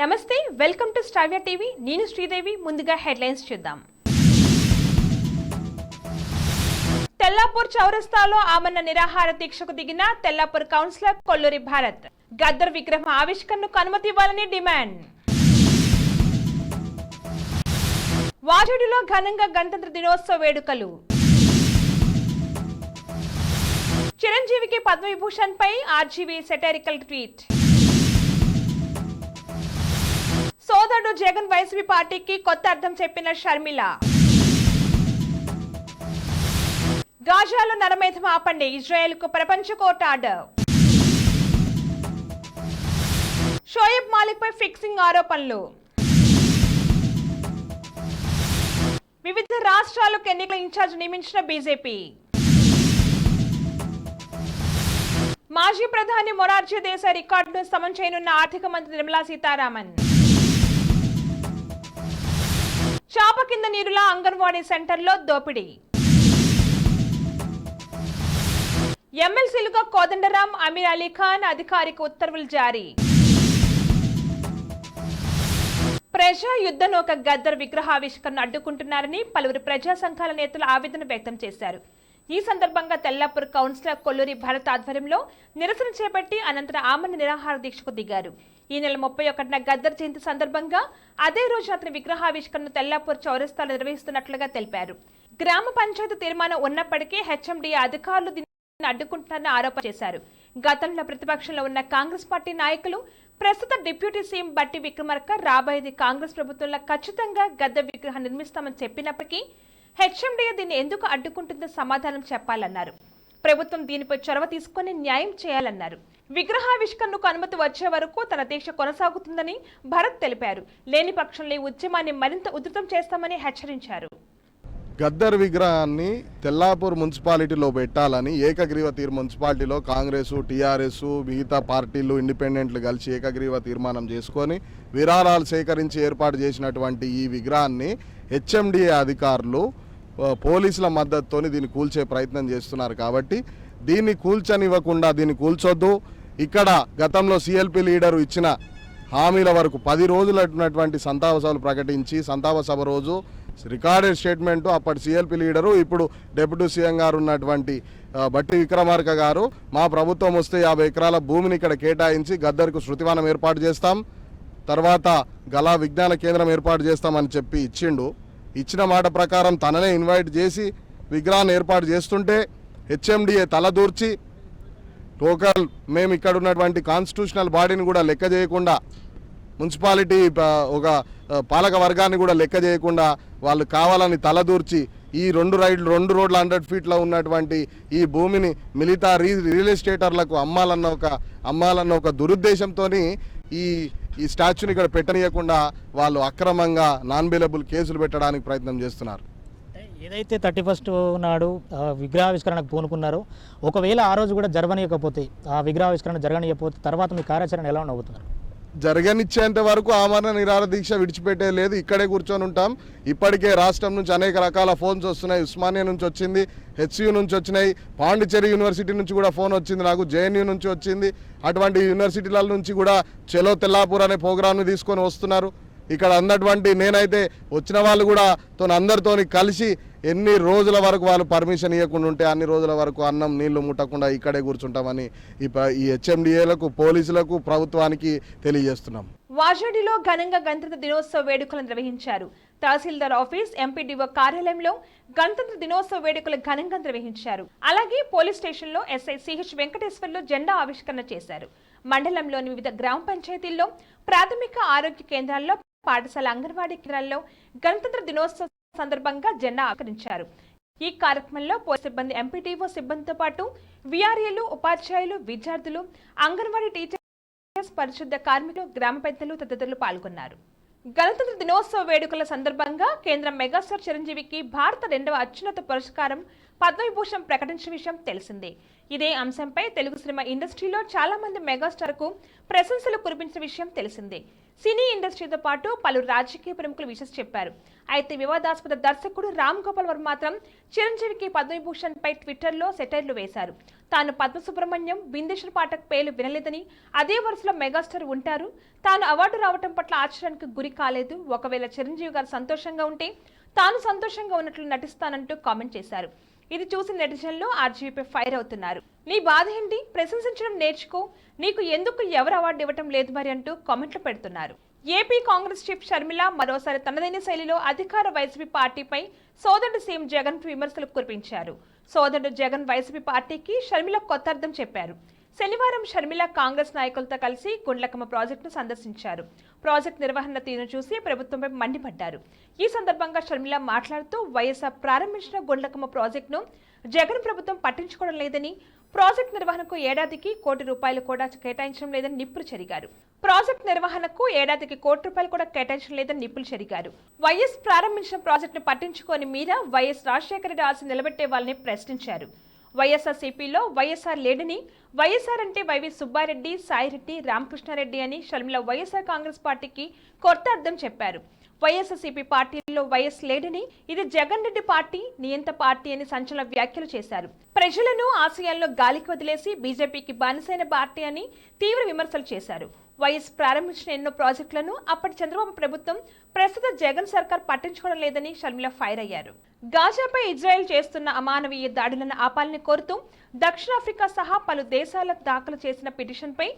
నమస్తే welcome to స్టావియా TV నేను శ్రీదేవి ముందుగా హెడ్లైన్స్ చూద్దాం తెల్లాపూర్ చౌరస్తాలో ఆమరణ నిరాహార దీక్షకు దిగిన తెల్లాపూర్ కౌన్సిలర్ కొల్లూరి భారత్ గద్దర్ విగ్రహం ఆవిష్కరణకు అనుమతి ఇవ్వాలని డిమాండ్ వాజేడులో ఘనంగా గణతంత్ర దినోత్సవ వేడుకలు చిరంజీవికి పద్మవిభూషణ్ పై ఆర్జీవీ సెటైరికల్ ట్వీట్ సోదరుడు జగన్ వైసీపీ పార్టీకి కొత్త అర్థం చెప్పిన షర్మిల గాజాలో నరమేధం ఆపండి ఇజ్రాయెల్కు ప్రపంచ కోర్టు ఆర్డర్ షోయబ్ మాలిక్ పై ఫిక్సింగ్ ఆరోపణలు వివిధ రాష్ట్రాలకు ఎన్నికల ఇన్ఛార్జ్ నియమించిన బీజేపీ మాజీ ప్రధాని మొరార్జీ దేశాయ్ రికార్డును సమం చేయనున్న ఆర్థిక మంత్రి నిర్మలా సీతారామన్ చాప కింద నీరులా అంగన్వాడీ సెంటర్లో దోపిడీ ఎమ్మెల్సీలుగా కోదండరాం అమీర్ అలీ ఖాన్ అధికారిక ఉత్తర్వులు జారీ ప్రజా యుద్ధ నౌక గద్దర్ విగ్రహావిష్కరణ అడ్డుకుంటున్నారని పలువురు ప్రజా సంఘాల నేతలు ఆవేదన వ్యక్తం చేశారు. ఈ సందర్భంగా తెల్లాపూర్ కౌన్సిలర్ కొల్లూరి భారత్ ఆధ్వర్యంలో నిరసన చేపట్టి అనంతరం ఆమరణ నిరాహార దీక్షకు దిగారు. ఈ నెల 31న గద్దర్ జయంతి సందర్భంగా అదే రోజు అతని విగ్రహావిష్కరణను తెల్లాపూర్ చౌరస్తాలో నిర్వహిస్తున్నట్లుగా తెలిపారు. గ్రామ పంచాయతీ తీర్మానం ఉన్నప్పటికీ హెచ్ఎండీ అధికారులు దీన్ని అడ్డుకుంటున్నారని ఆరోపణ చేశారు. గతంలో ప్రతిపక్షంలో ఉన్న కాంగ్రెస్ పార్టీ నాయకులు ప్రస్తుత డిప్యూటీ సీఎం బట్టి విక్రమార్క రాబోయేది కాంగ్రెస్ ప్రభుత్వంలో ఖచ్చితంగా గద్దర్ విగ్రహం నిర్మిస్తామని చెప్పినప్పటికీ హెచ్ఎండీ దీన్ని ఎందుకు అడ్డుకుంటుందో సమాధానం చెప్పాలన్నారు. ప్రభుత్వం దీనిపై చొరవ తీసుకుని న్యాయం చేయాలన్నారు. విగ్రహావిష్కరణకు అనుమతి వచ్చే వరకు తన దీక్ష కొనసాగుతుందని భరత్ తెలిపారు. లేని పక్షంలో ఈ ఉద్యమాన్ని మరింత ఉధృతం చేస్తామని హెచ్చరించారు. గద్దర్ విగ్రహాన్ని తెల్లాపూర్ మున్సిపాలిటీలో పెట్టాలని ఏకగ్రీవ మున్సిపాలిటీలో కాంగ్రెస్, టీఆర్ఎస్, మిగతా పార్టీలు, ఇండిపెండెంట్లు కలిసి ఏకగ్రీవ తీర్మానం చేసుకొని విరాళాలు సేకరించి ఏర్పాటు చేసినటువంటి ఈ విగ్రహాన్ని హెచ్ఎండిఏ అధికారులు పోలీసుల మద్దతుతో దీన్ని కూల్చే ప్రయత్నం చేస్తున్నారు. కాబట్టి దీన్ని కూల్చనివ్వకుండా దీన్ని కూల్చొద్దు. ఇక్కడ గతంలో సిఎల్పి లీడరు ఇచ్చిన హామీల వరకు 10 రోజులటువంటి సంతాప సభలు ప్రకటించి సంతాప సభ రోజు రికార్డెడ్ స్టేట్మెంటు అప్పటి సిఎల్పి లీడరు ఇప్పుడు డిప్యూటీ సీఎం గారు ఉన్నటువంటి బట్టి విక్రమార్క గారు మా ప్రభుత్వం వస్తే 50 ఎకరాల భూమిని ఇక్కడ కేటాయించి గద్దర్కు శృతివనం ఏర్పాటు చేస్తాం, తర్వాత గలా విజ్ఞాన కేంద్రం ఏర్పాటు చేస్తామని చెప్పి ఇచ్చిండు. ఇచ్చిన మాట ప్రకారం తననే ఇన్వైట్ చేసి విగ్రహాన్ని ఏర్పాటు చేస్తుంటే హెచ్ఎండిఏ తలదూర్చి టోకల్ మేము ఇక్కడ ఉన్నటువంటి కాన్స్టిట్యూషనల్ బాడీని కూడా లెక్క చేయకుండా మున్సిపాలిటీ ఒక పాలక వర్గాన్ని కూడా లెక్క చేయకుండా వాళ్ళు కావాలని తలదూర్చి ఈ 2 రోడ్ల 100 ఫీట్లో ఉన్నటువంటి ఈ భూమిని మిగతా రియల్ ఎస్టేటర్లకు అమ్మాలన్న ఒక దురుద్దేశంతో ఈ స్టాచ్యూని ఇక్కడ పెట్టనీయకుండా వాళ్ళు అక్రమంగా నాన్ బెయిలబుల్ కేసులు పెట్టడానికి ప్రయత్నం చేస్తున్నారు. ఏదైతే 31st నాడు విగ్రహావిష్కరణకు పూనుకున్నారో ఒకవేళ ఆ రోజు కూడా జరగనీయకపోతే ఆ విగ్రహావిష్కరణ జరగనీయకపోతే తర్వాత మీ కార్యాచరణ ఎలా ఉండబోతున్నారు? జరగనిచ్చేంత వరకు ఆమరణ నిరాహార దీక్ష విడిచిపెట్టే లేదు, ఇక్కడే కూర్చొని ఉంటాం. ఇప్పటికే రాష్ట్రం నుంచి అనేక రకాల ఫోన్స్ వస్తున్నాయి. ఉస్మానియా నుంచి వచ్చింది, హెచ్యూ నుంచి వచ్చినాయి, పాండిచ్చేరి యూనివర్సిటీ నుంచి కూడా ఫోన్ వచ్చింది, నాకు జేఎన్యూ నుంచి వచ్చింది. అటువంటి యూనివర్సిటీల నుంచి కూడా చలో తెల్లాపూర్ అనే ప్రోగ్రామ్ని తీసుకొని వస్తున్నారు. ఇక్కడ అన్నటువంటి నేనైతే వచ్చిన వాళ్ళు కూడా అందరితో కలిసి ఎన్ని రోజుల వరకు వాళ్ళు పర్మిషన్ ఇవ్వకుండా ఉంటే అన్ని రోజుల వరకు అన్నం నీళ్లు ముట్టకుండా ఇక్కడే కూర్చుంటామని ఈ హెచ్ఎండిఏలకు, పోలీసులకు, ప్రభుత్వానికి తెలియజేస్తున్నాం. వాజేడులో ఘనంగా గణతంత్ర దినోత్సవ వేడుకలు నిర్వహించారు. తహసీల్దార్ ఆఫీస్, ఎంపీడీఓ కార్యాలయంలో గణతంత్ర దినోత్సవ వేడుకలు ఘనంగా నిర్వహించారు. అలాగే పోలీస్ స్టేషన్లో ఎస్ఐ సిహెచ్ వెంకటేశ్వర్లు జెండా ఆవిష్కరణ చేశారు. మండలంలోని వివిధ గ్రామ పంచాయతీల్లో, ప్రాథమిక ఆరోగ్య కేంద్రాల్లో, పాఠశాల, అంగన్వాడీ కేంద్రాల్లో గణతంత్ర దినోత్సవ సందర్భంగా జెండా ఆవిష్కరించారు. ఈ కార్యక్రమంలో పోలీస్ సిబ్బంది, ఎంపీడీఓ సిబ్బందితో పాటు వీఆర్ఏలు, ఉపాధ్యాయులు, విద్యార్థులు, అంగన్వాడీ టీచర్స్, పరిశుద్ధ కార్మికులు, గ్రామ పెద్దలు తదితరులు పాల్గొన్నారు. గణతంత్ర దినోత్సవ వేడుకల సందర్భంగా కేంద్ర మెగాస్టార్ చిరంజీవికి భారత 2వ అత్యున్నత పురస్కారం పద్మవిభూషణ్ ప్రకటించిన విషయం తెలిసిందే. ఇదే అంశంపై తెలుగు సినిమా ఇండస్ట్రీలో చాలా మంది మెగాస్టార్కు ప్రశంసలు కురిపించిన విషయం తెలిసిందే. సినీ ఇండస్ట్రీతో పాటు పలు రాజకీయ ప్రముఖులు విషయం చెప్పారు. అయితే వివాదాస్పద దర్శకుడు రామ్ గోపాల్ వర్మ మాత్రం చిరంజీవికి పద్మవిభూషణ్ పై ట్విట్టర్లో సెటైర్లు వేశారు. తాను పద్మసుబ్రహ్మణ్యం, బిందేశ్వర్ పాఠక్ పేర్లు వినలేదని, అదే వరుసలో మెగాస్టార్ ఉంటారు, తాను అవార్డు రావటం పట్ల ఆశ్చర్యానికి గురి కాలేదు, ఒకవేళ చిరంజీవి గారు సంతోషంగా ఉంటే తాను సంతోషంగా ఉన్నట్లు నటిస్తానంటూ కామెంట్ చేశారు. ఇది చూసి నెటిజన్లు ఆర్జీవీపై ఫైర్ అవుతున్నారు. నీ బాధ ఏంటి, ప్రశంసించడం నేర్చుకో, నీకు ఎందుకు ఎవరు అవార్డు ఇవ్వటం లేదు మరి అంటూ కామెంట్లు పెడుతున్నారు. ఏపీ కాంగ్రెస్ చీఫ్ షర్మిల మరోసారి తనదైన శైలిలో అధికార వైసీపీ పార్టీపై సోదరుడు సీఎం జగన్ విమర్శలు కురిపించారు. సోదరుడు జగన్ వైసీపీ పార్టీకి షర్మిల కొత్త అర్థం చెప్పారు. శనివారం షర్మిల కాంగ్రెస్ నాయకులతో కలిసి గుండ్లకమ్మ ప్రాజెక్టును సందర్శించారు. ప్రాజెక్టు నిర్వహణ తీరును చూసి ప్రభుత్వంపై మండిపడ్డారు. ఈ సందర్భంగా షర్మిల మాట్లాడుతూ వైఎస్ఆర్ ప్రారంభించిన గుండ్లకమ్మ ప్రాజెక్టును జగన్ ప్రభుత్వం పట్టించుకోవడం లేదని, ప్రాజెక్టు నిర్వహణకు ఏడాదికి ₹1 కూడా కేటాయించడం లేదని నిప్పులు చెరిగారు. ప్రాజెక్టు నిర్వహణకు ఏడాదికి ₹1 కూడా కేటాయించడం లేదని నిప్పులు చెరిగారు. వైఎస్ ప్రారంభించిన ప్రాజెక్టును పట్టించుకొని మీరా వైఎస్ రాజశేఖర రెడ్డి ఆశ నిలబెట్టే వాళ్ళని ప్రశ్నించారు. వైఎస్ఆర్సీపీలో వైఎస్ఆర్ లేడని, వైఎస్ఆర్ అంటే వైవి సుబ్బారెడ్డి, సాయిరెడ్డి, రామకృష్ణారెడ్డి అని షర్మిల వైఎస్ఆర్ కాంగ్రెస్ పార్టీకి కొత్త అర్థం చెప్పారు. వైఎస్ఆర్సీపీ పార్టీలో వైఎస్ లేడని, ఇది జగన్ రెడ్డి పార్టీ, నియంత పార్టీ అని సంచలన వ్యాఖ్యలు చేశారు. ప్రజలను ఆశయాల్లో గాలికి వదిలేసి బీజేపీకి బానిసైన పార్టీ అని తీవ్ర విమర్శలు చేశారు. వైఎస్ ప్రారంభించిన ఎన్నో ప్రాజెక్టులను అప్పటి చంద్రబాబు ప్రభుత్వం, ప్రస్తుత జగన్ సర్కార్ పట్టించుకోవడం లేదని షర్మిల ఫైర్ అయ్యారు. గాజాపై ఇజ్రాయెల్ చేస్తున్న అమానవీయ దాడులను ఆపాలని కోరుతూ దక్షిణాఫ్రికా సహా పలు దేశాల దాఖలు చేసిన పిటిషన్పై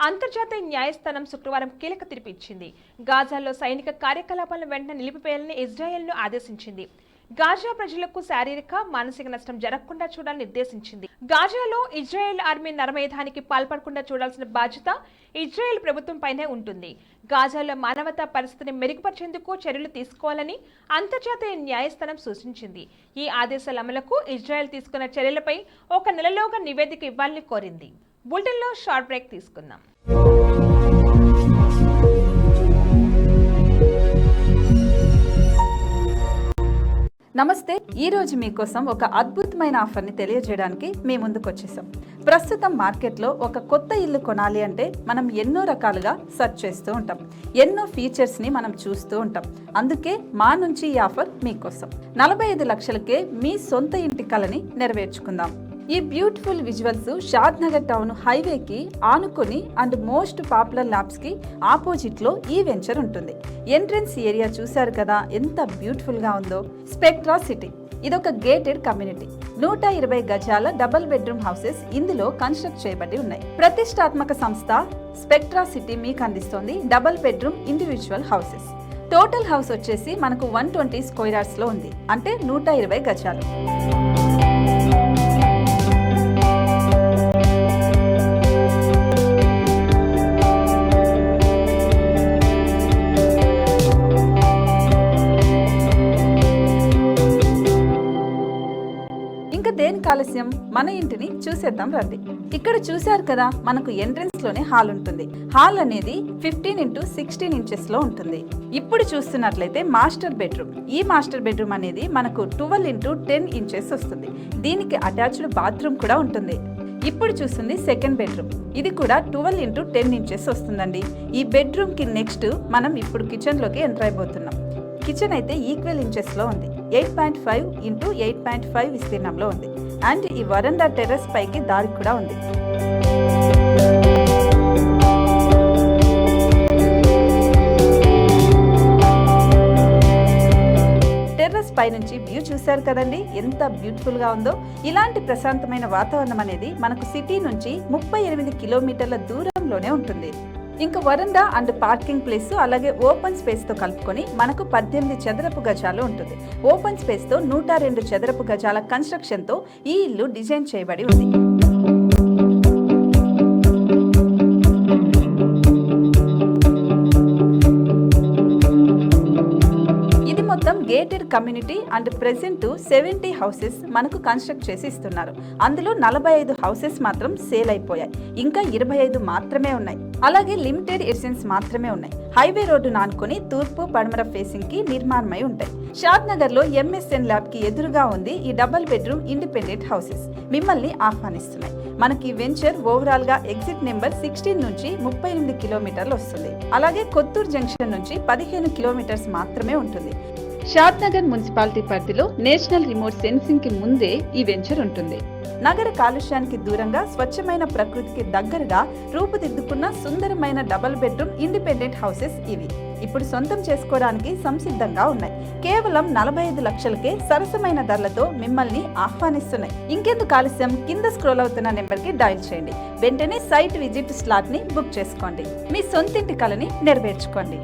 అంతర్జాతీయ న్యాయస్థానం శుక్రవారం కీలక తీర్పు ఇచ్చింది. గాజాలో సైనిక కార్యకలాపాలను వెంటనే నిలిపివేయాలని ఇజ్రాయెల్ను ఆదేశించింది. గాజా ప్రజలకు శారీరక, మానసిక నష్టం జరగకుండా చూడాలని నిర్దేశించింది. గాజాలో ఇజ్రాయెల్ ఆర్మీ నరమేధానికి పాల్పడకుండా చూడాల్సిన బాధ్యత ఇజ్రాయెల్ ప్రభుత్వం పైనే ఉంటుంది. గాజాలో మానవతా పరిస్థితిని మెరుగుపరిచేందుకు చర్యలు తీసుకోవాలని అంతర్జాతీయ న్యాయస్థానం సూచించింది. ఈ ఆదేశాల అమలుకు ఇజ్రాయెల్ తీసుకున్న చర్యలపై 1 నెలలోగా నివేదిక ఇవ్వాలని కోరింది. బులెటిన్లో షార్ట్ బ్రేక్ తీసుకుందాం. నమస్తే. ఈ రోజు మీకోసం ఒక అద్భుతమైన ఆఫర్ని తెలియజేయడానికి మీ ముందుకు వచ్చేసాం. ప్రస్తుతం మార్కెట్లో ఒక కొత్త ఇల్లు కొనాలి అంటే మనం ఎన్నో రకాలుగా సెర్చ్ చేస్తూ ఉంటాం, ఎన్నో ఫీచర్స్ని మనం చూస్తూ ఉంటాం. అందుకే మా నుంచి ఈ ఆఫర్ మీకోసం. 45 లక్షలకే మీ సొంత ఇంటి కలని నెరవేర్చుకుందాం. ఈ బ్యూటిఫుల్ విజువల్స్ షాద్ నగర్ టౌన్ హైవేకి ఆనుకొని అండ్ మోస్ట్ పాపులర్ ల్యాబ్స్ కి ఆపోజిట్ లో ఈ వెంచర్ ఉంటుంది. ఎంట్రన్స్ ఏరియా చూశారు కదా ఎంత బ్యూటిఫుల్ గా ఉందో. స్పెక్ట్రా సిటీ ఇదొక గేటెడ్ కమ్యూనిటీ. 120 గజాల డబుల్ బెడ్రూమ్ హౌసెస్ ఇందులో కన్స్ట్రక్ట్ చేయబడి ఉన్నాయి. ప్రతిష్టాత్మక సంస్థ స్పెక్ట్రా సిటీ మీకు అందిస్తోంది double bedroom individual houses. Total house వచ్చేసి మనకు 120 స్క్వేర్ యార్డ్స్ లో ఉంది, అంటే 120 గజాలు. దేనికి ఆలస్యం, మన ఇంటిని చూసేద్దాం రండి. ఇక్కడ చూశారు కదా, మనకు ఎంట్రన్స్ లోనే హాల్ ఉంటుంది. హాల్ అనేది 15x16 ఇంచెస్ లో ఉంటుంది. ఇప్పుడు చూస్తున్నట్లయితే మాస్టర్ బెడ్రూమ్. ఈ మాస్టర్ బెడ్రూమ్ అనేది మనకు 12x10 ఇంచెస్ వస్తుంది. దీనికి అటాచ్డ్ బాత్రూమ్ కూడా ఉంటుంది. ఇప్పుడు చూస్తుంది సెకండ్ బెడ్రూమ్. ఇది కూడా 12x10 ఇంచెస్ వస్తుందండి. ఈ బెడ్రూమ్ కి నెక్స్ట్ మనం ఇప్పుడు కిచెన్ లోకి ఎంటర్ అయిపోతున్నాం. కిచెన్ అయితే ఈక్వల్ ఇంచెస్ లో ఉంది. 8.5x8.5 విస్తీర్ణంలో ఉంది. అండ్ ఈ వరండా టెర్రస్ పైకి దారి కూడా ఉంది. టెర్రస్ పై నుంచి వ్యూ చూశారు కదండి, ఎంత బ్యూటిఫుల్ గా ఉందో. ఇలాంటి ప్రశాంతమైన వాతావరణం అనేది మనకు సిటీ నుంచి 38 కిలోమీటర్ల దూరంలోనే ఉంటుంది. ఇంకా వరండా అండ్ పార్కింగ్ ప్లేస్ అలాగే ఓపెన్ స్పేస్ తో కలుపుకొని మనకు 18 చదరపు గజాలు ఉంటుంది. ఓపెన్ స్పేస్ తో 102 చదరపు గజాల కన్స్ట్రక్షన్ తో ఈ ఇల్లు డిజైన్ చేయబడి ఉంది. మొత్తం gated community and present 70 houses మనకు కన్స్ట్రక్ట్ చేసి ఇస్తున్నారు. అందులో 45 హౌసెస్ మాత్రం సేల్ అయిపోయాయి. ఇంకా 25 మాత్రమే ఉన్నాయి. అలాగే లిమిటెడ్ ఎడిషన్స్ మాత్రమే ఉన్నాయి. హైవే రోడ్డు నానుకొని తూర్పు పడమర ఫేసింగ్ కి నిర్మాణమై ఉంటాయి. షాద్ నగర్ లో MSN ల్యాబ్ కి ఎదురుగా ఉంది ఈ డబుల్ బెడ్రూమ్ ఇండిపెండెంట్ హౌసెస్. మిమ్మల్ని ఆహ్వానిస్తున్నాయి. మనకి వెంచర్ ఓవరాల్ గా ఎగ్జిట్ నెంబర్ 16 నుంచి 38 కిలోమీటర్లు వస్తుంది. అలాగే కొత్తూరు జంక్షన్ నుంచి 15 కిలోమీటర్స్ మాత్రమే ఉంటుంది. షాద్ నగర్ మున్సిపాలిటీ పరిధిలో నేషనల్ రిమోట్ సెన్సింగ్ కి ముందే ఈ వెంచర్ ఉంటుంది. నగర కాలుష్యానికి దూరంగా స్వచ్ఛమైన ప్రకృతికి దగ్గరగా రూపుదిద్దుకున్న సుందరమైన డబుల్ బెడ్రూమ్ ఇండిపెండెంట్ హౌసెస్ ఇవి ఇప్పుడు సొంతం చేసుకోవడానికి సంసిద్ధంగా ఉన్నాయి. కేవలం 45 లక్షలకే సరసమైన ధరలతో మిమ్మల్ని ఆహ్వానిస్తున్నాయి. ఇంకెందుకు ఆలస్యం, కింద స్క్రోల్ అవుతున్న నెంబర్కి డయల్ చేయండి. వెంటనే సైట్ విజిట్ స్లాట్ ని బుక్ చేసుకోండి. మీ సొంతింటి కలని నెరవేర్చుకోండి.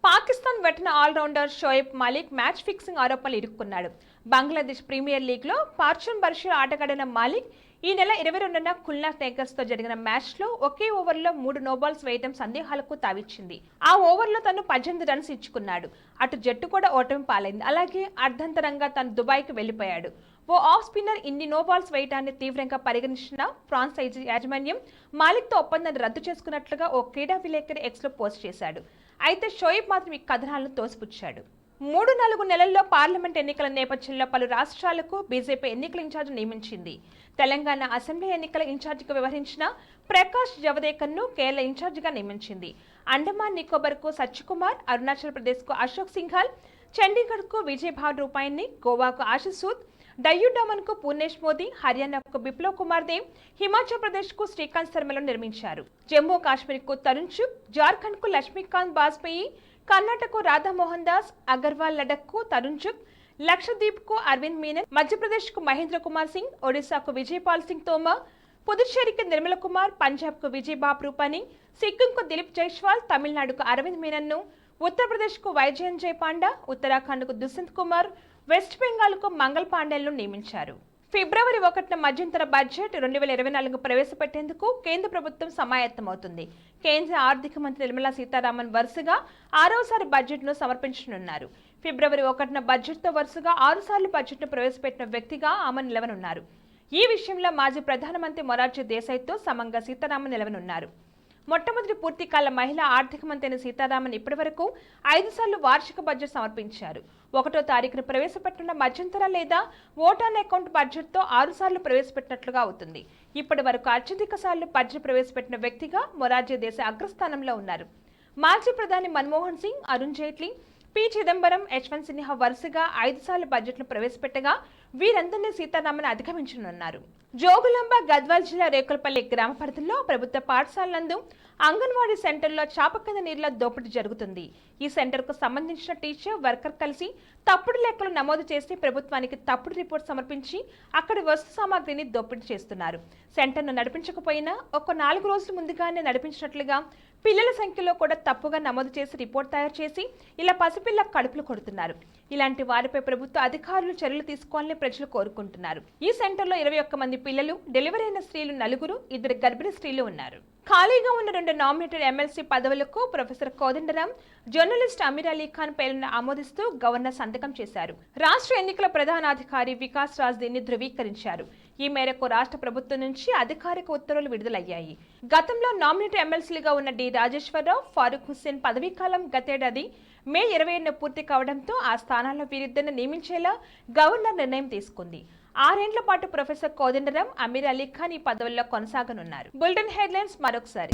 పాకిస్తాన్ వెటన allrounder Shoaib Malik match fixing ఆరోపణలు ఇరుక్కున్నాడు. బంగ్లాదేశ్ ప్రీమియర్ లీగ్ లో పార్చూన్ బర్షిలో ఆటగాడిన మాలిక్ ఈ నెల 22న ఖుల్నా టైగర్స్ తో జరిగిన మ్యాచ్ లో ఒకే ఓవర్లో 3 నోబాల్స్ వేయడం సందేహాలకు తావిచ్చింది. ఆ ఓవర్లో తను 18 రన్స్ ఇచ్చుకున్నాడు. అటు జట్టు కూడా ఓటమి పాలైంది. అలాగే అర్ధంతరంగా తను దుబాయ్కి వెళ్లిపోయాడు. ఓ ఆఫ్ స్పిన్నర్ ఇన్ని నోబాల్స్ వేయడాన్ని తీవ్రంగా పరిగణించిన ఫ్రాన్స్ యాజమాన్యం మాలిక్తో ఒప్పందాన్ని రద్దు చేసుకున్నట్లుగా ఓ క్రీడా విలేకరి ఎక్స్లో పోస్ట్ చేశాడు. అయితే షోయబ్ మాత్రం ఈ కథనాలను తోసిపుచ్చాడు. 3-4 నెలల్లో పార్లమెంట్ ఎన్నికల నేపథ్యంలో పలు రాష్ట్రాలకు బీజేపీ ఎన్నికల ఇన్ఛార్జ్ నియమించింది. తెలంగాణ అసెంబ్లీ ఎన్నికల ఇన్ఛార్జిగా వ్యవహరించిన ప్రకాష్ జవదేకర్ను కేరళ ఇన్ఛార్జిగా నియమించింది. అండమాన్ నికోబార్కు సత్యకుమార్, అరుణాచల్ ప్రదేశ్కు అశోక్ సింఘాల్, చండీగఢ్కు విజయ్ భాన్ రూపాయిని, గోవాకు ఆశిష్ సూద్, డయ్యూ డమన్కు పూర్ణేష్ మోదీ, హర్యానాకు బిప్లవ్ కుమార్ దేవ్, హిమాచల్ ప్రదేశ్కు శ్రీకాంత్ శర్మలను నిర్మించారు. జమ్మూ కాశ్మీర్కు తరుణ్ చుగ్, జార్ఖండ్కు లక్ష్మీకాంత్ బాజ్పేయి, కర్ణాటకకు రాధామోహన్ దాస్ అగర్వాల్, లడఖ్కు తరుణ్ చుగ్, లక్షద్వీప్కు అరవింద్ మీనన్, మధ్యప్రదేశ్కు మహేంద్ర కుమార్ సింగ్, ఒడిశాకు విజయపాల్ సింగ్ తోమర్, పుదుచ్చేరికి నిర్మల కుమార్, పంజాబ్కు విజయ్ బాబ్ రూపాని, సిక్కింకు దిలీప్ జైస్వాల్, తమిళనాడుకు అరవింద్ మీనన్ను, ఉత్తరప్రదేశ్కు వైజయంజయ్ పాండా, ఉత్తరాఖండ్కు దుష్యంత్ కుమార్, వెస్ట్ బెంగాల్కు మంగళ్ పాండేలను నియమించారు. ఫిబ్రవరి 1న మధ్యంతర బడ్జెట్ 2024 ప్రవేశపెట్టేందుకు కేంద్ర ప్రభుత్వం సమాయత్తమవుతుంది. కేంద్ర ఆర్థిక మంత్రి నిర్మలా సీతారామన్ వరుసగా 6వసారి బడ్జెట్ను సమర్పించనున్నారు. ఫిబ్రవరి 1న బడ్జెట్తో వరుసగా 6 సార్లు బడ్జెట్ను ప్రవేశపెట్టిన వ్యక్తిగా ఆమె నిలవనున్నారు. ఈ విషయంలో మాజీ ప్రధానమంత్రి మొరార్జీ దేశాయ్తో సమంగా సీతారామన్ నిలవనున్నారు. మొట్టమొదటి పూర్తికాల మహిళా ఆర్థిక మంత్రి సీతారామన్ ఇప్పటివరకు 5 సార్లు వార్షిక బడ్జెట్ సమర్పించారు. 1వ తారీఖున ప్రవేశపెట్టిన మధ్యంతర లేదా ఓట్ ఆన్ అకౌంట్ బడ్జెట్తో 6 సార్లు ప్రవేశపెట్టినట్లుగా అవుతుంది. ఇప్పటి వరకు అత్యధిక సార్లు బడ్జెట్ ప్రవేశపెట్టిన వ్యక్తిగా మొరార్జీ దేశాయ్ అగ్రస్థానంలో ఉన్నారు. మాజీ ప్రధాని మన్మోహన్ సింగ్, అరుణ్ జైట్లీ, పి చిదంబరం, యశ్వంత్ సిన్హా వరుసగా 5 సార్లు బడ్జెట్ను ప్రవేశపెట్టగా వీరందరినీ సీతారామన్ అధిగమించనున్నారు. జోగులాంబ, గద్వాల్ జిల్లా రేకులపల్లి గ్రామ పరిధిలో ప్రభుత్వ పాఠశాల నందు అంగన్వాడీ సెంటర్లో చాప కింద నీళ్ల దోపిడీ జరుగుతుంది. ఈ సెంటర్కు సంబంధించిన టీచర్, వర్కర్ కలిసి తప్పుడు లెక్కలు నమోదు చేసి ప్రభుత్వానికి తప్పుడు రిపోర్ట్ సమర్పించి అక్కడి వస్తు సామాగ్రిని దోపిడీ చేస్తున్నారు. సెంటర్ను నడిపించకపోయినా ఒక 4 రోజుల ముందుగానే నడిపించినట్లుగా పిల్లల సంఖ్యలో కూడా తప్పుగా నమోదు చేసి రిపోర్ట్ తయారు చేసి ఇలా పసిపిల్ల కడుపులు కొడుతున్నారు. ఇలాంటి వారిపై ప్రభుత్వ అధికారులు చర్యలు తీసుకోవాలని ప్రజలు కోరుకుంటున్నారు. ఈ సెంటర్లో 21 మంది పిల్లలు, డెలివరీ అయిన స్త్రీలు 4, 2 గర్భిణీ స్త్రీలు ఉన్నారు. ఖాళీగా ఉన్న 2 నామినేటెడ్ ఎమ్మెల్సీ పదవులకు ప్రొఫెసర్ కోదండరాం, జర్నలిస్ట్ అమీర్ అలీ ఖాన్ పేర్లను ఆమోదిస్తూ గవర్నర్ సంతకం చేశారు. రాష్ట్ర ఎన్నికల ప్రధానాధికారి వికాస్ రాజ్ దీన్ని ధృవీకరించారు. ఈ మేరకు రాష్ట్ర ప్రభుత్వం నుంచి అధికారిక ఉత్తర్వులు విడుదలయ్యాయి. గతంలో నామినేటెడ్ ఎమ్మెల్సీలుగా ఉన్న డి రాజేశ్వరరావు, ఫారూక్ హుస్సేన్ పదవీకాలం గతేడాది మే 20న పూర్తి కావడంతో ఆ స్థానాల్లో వీరిద్దరిని నియమించేలా గవర్నర్ నిర్ణయం తీసుకుంది. 6 ఏళ్ల పాటు ప్రొఫెసర్ కోదండరాం, అమీర్ అలీ ఖాన్ ఈ పదవుల్లో కొనసాగనున్నారు. బులెటిన్ హెడ్లైన్స్ మరొకసారి.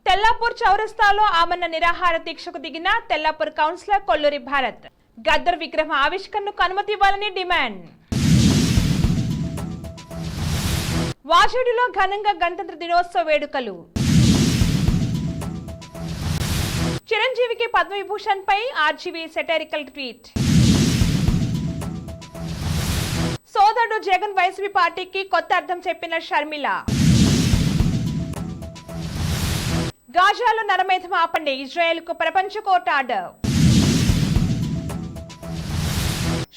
తెల్లాపూర్ చౌరస్తాలో ఆమరణ నిరాహార దీక్షకు దిగిన తెల్లాపూర్ కౌన్సిలర్ కొల్లూరి భారత్. గద్దర్ విగ్రహం ఆవిష్కరణకు అనుమతి ఇవ్వాలని డిమాండ్. వాజేడులో ఘనంగా గణతంత్ర దినోత్సవ వేడుకలు. చిరంజీవికి పద్మవిభూషణ్ పై ఆర్జీవీ సెటైరికల్ ట్వీట్. సోదరుడు జగన్ వైసీపీ పార్టీకి కొత్త అర్థం చెప్పిన షర్మిల. గాజాలో నరమేధం ఆపండి, ఇజ్రాయెల్కు ప్రపంచ కోర్టు ఆర్డర్.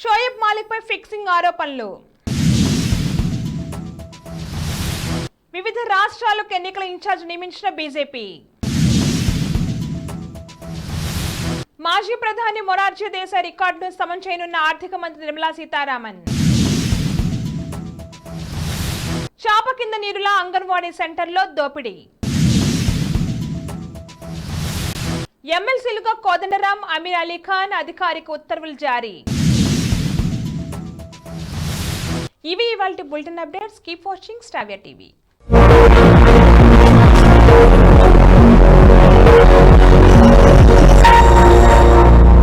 షోయబ్ మాలిక్ పై ఫిక్సింగ్ ఆరోపణలు. వివిధ రాష్ట్రాలకు ఎన్నికల ఇన్ఛార్జ్ నియమించిన బీజేపీ. మాజీ ప్రధాని మొరార్జీ దేశాయ్ రికార్డును సమం చేయనున్న ఆర్థిక మంత్రి నిర్మలా సీతారామన్. చాప కింద నీరులా అంగన్వాడీ సెంటర్లో దోపిడీ. ఎమ్మెల్సీలుగా కోదండరాం, అమీర్ అలీ ఖాన్ అధికారిక ఉత్తర్వులు జారీ. ఇవి ఇవాల్టి bulletin updates. Keep watching స్టావియా TV.